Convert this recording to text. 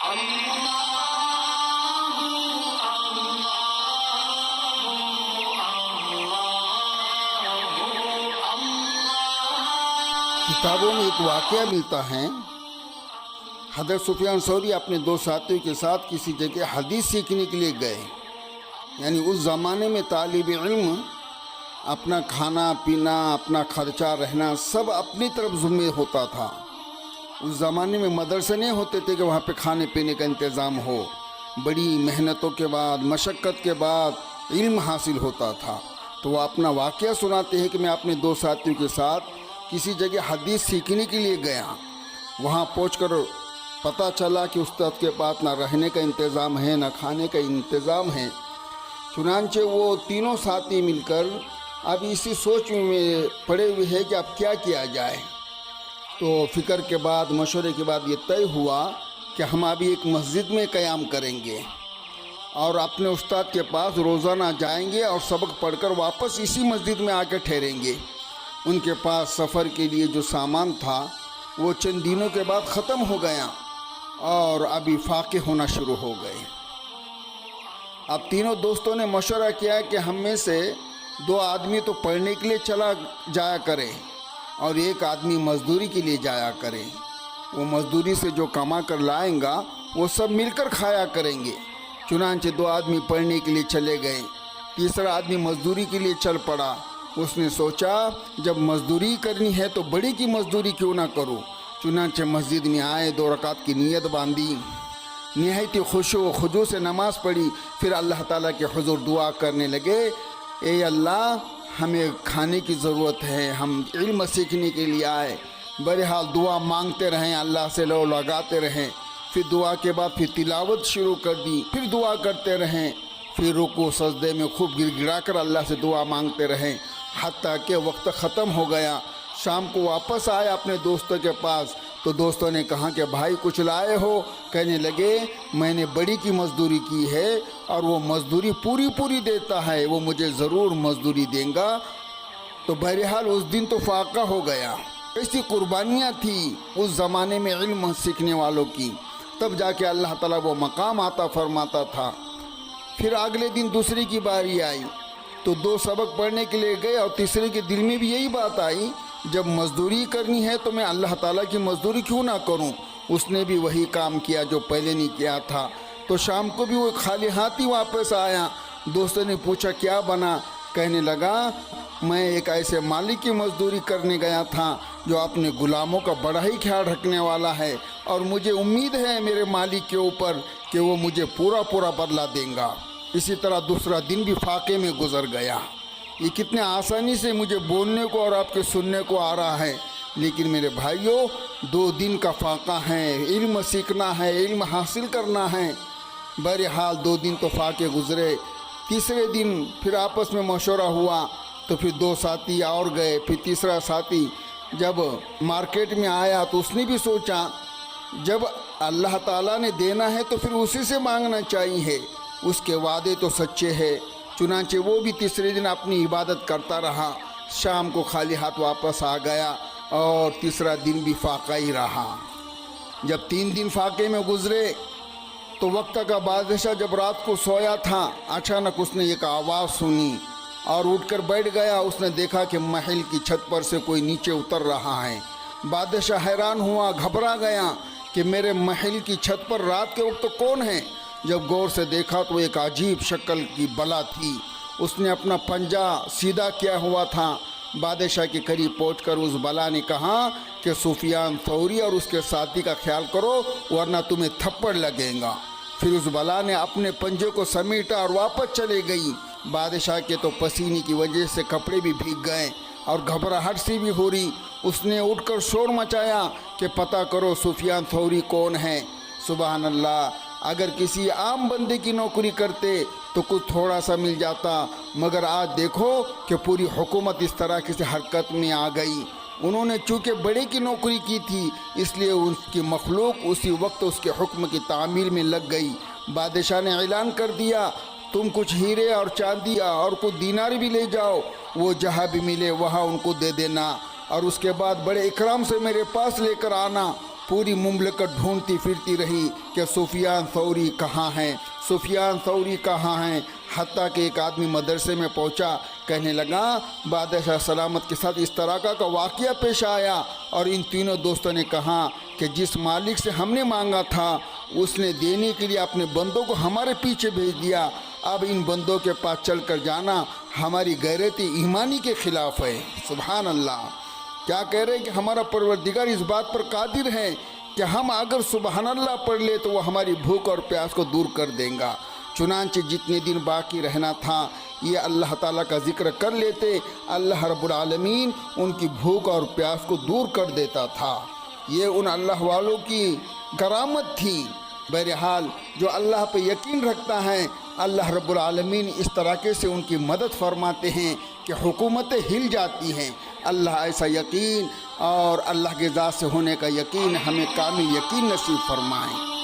کتابوں میں ایک واقعہ ملتا ہے، حضرت سفیان ثوری اپنے دو ساتھیوں کے ساتھ کسی جگہ حدیث سیکھنے کے لیے گئے۔ یعنی اس زمانے میں طالب علم اپنا کھانا پینا، اپنا خرچہ رہنا سب اپنی طرف ذمہ ہوتا تھا۔ اس زمانے میں مدرسے نہیں ہوتے تھے کہ وہاں پہ کھانے پینے کا انتظام ہو، بڑی محنتوں کے بعد، مشقت کے بعد علم حاصل ہوتا تھا۔ تو وہ اپنا واقعہ سناتے ہیں کہ میں اپنے دو ساتھیوں کے ساتھ کسی جگہ حدیث سیکھنے کے لیے گیا۔ وہاں پہنچ کر پتہ چلا کہ استاد کے پاس نہ رہنے کا انتظام ہے، نہ کھانے کا انتظام ہے۔ چنانچہ وہ تینوں ساتھی مل کر اب اسی سوچ میں پڑے ہوئے ہیں کہ اب کیا کیا جائے۔ تو فکر کے بعد، مشورے کے بعد یہ طے ہوا کہ ہم ابھی ایک مسجد میں قیام کریں گے اور اپنے استاد کے پاس روزانہ جائیں گے اور سبق پڑھ کر واپس اسی مسجد میں آ کے ٹھہریں گے۔ ان کے پاس سفر کے لیے جو سامان تھا وہ چند دنوں کے بعد ختم ہو گیا اور ابھی فاقے ہونا شروع ہو گئے۔ اب تینوں دوستوں نے مشورہ کیا کہ ہم میں سے دو آدمی تو پڑھنے کے لیے چلا جایا کرے اور ایک آدمی مزدوری کے لیے جایا کرے۔ وہ مزدوری سے جو کما کر لائیں گا وہ سب مل کر کھایا کریں گے۔ چنانچہ دو آدمی پڑھنے کے لیے چلے گئے، تیسرا آدمی مزدوری کے لیے چل پڑا۔ اس نے سوچا جب مزدوری کرنی ہے تو بڑی کی مزدوری کیوں نہ کروں۔ چنانچہ مسجد میں آئے، 2 رکعت کی نیت باندھی، نہایت خشوع و خضوع سے نماز پڑھی، پھر اللہ تعالیٰ کے حضور دعا کرنے لگے، اے اللہ ہمیں کھانے کی ضرورت ہے، ہم علم سیکھنے کے لیے آئے۔ بہرحال دعا مانگتے رہیں، اللہ سے لو لگاتے رہیں۔ پھر دعا کے بعد پھر تلاوت شروع کر دی، پھر دعا کرتے رہیں، پھر رکوع سجدے میں خوب گر گرا کر اللہ سے دعا مانگتے رہیں، حتیٰ کہ وقت ختم ہو گیا۔ شام کو واپس آئے اپنے دوستوں کے پاس تو دوستوں نے کہا کہ بھائی کچھ لائے ہو؟ کہنے لگے میں نے بڑی کی مزدوری کی ہے اور وہ مزدوری پوری دیتا ہے، وہ مجھے ضرور مزدوری دیں گا۔ تو بہرحال اس دن تو فاقہ ہو گیا۔ ایسی قربانیاں تھیں اس زمانے میں علم سیکھنے والوں کی، تب جا کے اللہ تعالیٰ وہ مقام عطا فرماتا تھا۔ پھر اگلے دن دوسرے کی باری آئی تو 2 سبق پڑھنے کے لیے گئے اور تیسرے کے دل میں بھی یہی بات آئی، جب مزدوری کرنی ہے تو میں اللہ تعالیٰ کی مزدوری کیوں نہ کروں۔ اس نے بھی وہی کام کیا جو پہلے نہیں کیا تھا۔ تو شام کو بھی وہ خالی ہاتھ ہی واپس آیا۔ دوستوں نے پوچھا کیا بنا؟ کہنے لگا میں ایک ایسے مالک کی مزدوری کرنے گیا تھا جو اپنے غلاموں کا بڑا ہی خیال رکھنے والا ہے، اور مجھے امید ہے میرے مالک کے اوپر کہ وہ مجھے پورا بدلہ دیں گا۔ اسی طرح دوسرا دن بھی فاقے میں گزر گیا۔ یہ کتنے آسانی سے مجھے بولنے کو اور آپ کے سننے کو آ رہا ہے، لیکن میرے بھائیوں 2 دن کا فاقہ ہے، علم سیکھنا ہے، علم حاصل کرنا ہے۔ بہرحال 2 دن تو فاقے گزرے۔ تیسرے دن پھر آپس میں مشورہ ہوا تو پھر 2 ساتھی اور گئے۔ پھر تیسرا ساتھی جب مارکیٹ میں آیا تو اس نے بھی سوچا جب اللہ تعالیٰ نے دینا ہے تو پھر اسی سے مانگنا چاہیے، اس کے وعدے تو سچے ہیں۔ چنانچہ وہ بھی تیسرے دن اپنی عبادت کرتا رہا، شام کو خالی ہاتھ واپس آ گیا اور تیسرا دن بھی فاقہ ہی رہا۔ جب 3 دن فاقے میں گزرے تو وقت کا بادشاہ جب رات کو سویا تھا، اچانک اس نے ایک آواز سنی اور اٹھ کر بیٹھ گیا۔ اس نے دیکھا کہ محل کی چھت پر سے کوئی نیچے اتر رہا ہے۔ بادشاہ حیران ہوا، گھبرا گیا کہ میرے محل کی چھت پر رات کے وقت کون ہے؟ جب غور سے دیکھا تو ایک عجیب شکل کی بلا تھی۔ اس نے اپنا پنجہ سیدھا کیا ہوا تھا۔ بادشاہ کے قریب پہنچ کر اس بلا نے کہا کہ سفیان ثوری اور اس کے ساتھی کا خیال کرو ورنہ تمہیں تھپڑ لگے گا۔ پھر اس بلا نے اپنے پنجے کو سمیٹا اور واپس چلے گئی۔ بادشاہ کے تو پسینے کی وجہ سے کپڑے بھی بھیگ گئے اور گھبراہٹ سی بھی ہو رہی۔ اس نے اٹھ کر شور مچایا کہ پتہ کرو سفیان ثوری کون ہے۔ سبحان اللہ، اگر کسی عام بندے کی نوکری کرتے تو کچھ تھوڑا سا مل جاتا، مگر آج دیکھو کہ پوری حکومت اس طرح کی حرکت میں آ گئی۔ انہوں نے چونکہ بڑے کی نوکری کی تھی اس لیے اس کی مخلوق اسی وقت اس کے حکم کی تعمیل میں لگ گئی۔ بادشاہ نے اعلان کر دیا تم کچھ ہیرے اور چاندی اور کچھ دینار بھی لے جاؤ، وہ جہاں بھی ملے وہاں ان کو دے دینا، اور اس کے بعد بڑے اکرام سے میرے پاس لے کر آنا، پوری مملکت ڈھونڈتی پھرتی رہی کہ سفیان ثوری کہاں ہیں، سفیان ثوری کہاں ہیں، حتیٰ کہ ایک آدمی مدرسے میں پہنچا، کہنے لگا بادشاہ سلامت کے ساتھ اس طرح کا واقعہ پیش آیا، اور ان تینوں دوستوں نے کہا کہ جس مالک سے ہم نے مانگا تھا اس نے دینے کے لیے اپنے بندوں کو ہمارے پیچھے بھیج دیا، اب ان بندوں کے پاس چل کر جانا ہماری غیرت ایمانی کے خلاف ہے۔ سبحان اللہ، کیا کہہ رہے ہیں کہ ہمارا پروردگار اس بات پر قادر ہے کہ ہم اگر سبحان اللہ پڑھ لے تو وہ ہماری بھوک اور پیاس کو دور کر دیں گا۔ چنانچہ جتنے دن باقی رہنا تھا یہ اللہ تعالیٰ کا ذکر کر لیتے، اللہ رب العالمین ان کی بھوک اور پیاس کو دور کر دیتا تھا۔ یہ ان اللہ والوں کی کرامت تھی۔ بہرحال جو اللہ پہ یقین رکھتا ہے اللہ رب العالمین اس طریقے سے ان کی مدد فرماتے ہیں کہ حکومتیں ہل جاتی ہیں۔ اللہ ایسا یقین اور اللہ کے ذات سے ہونے کا یقین ہمیں کامل یقین نصیب فرمائیں۔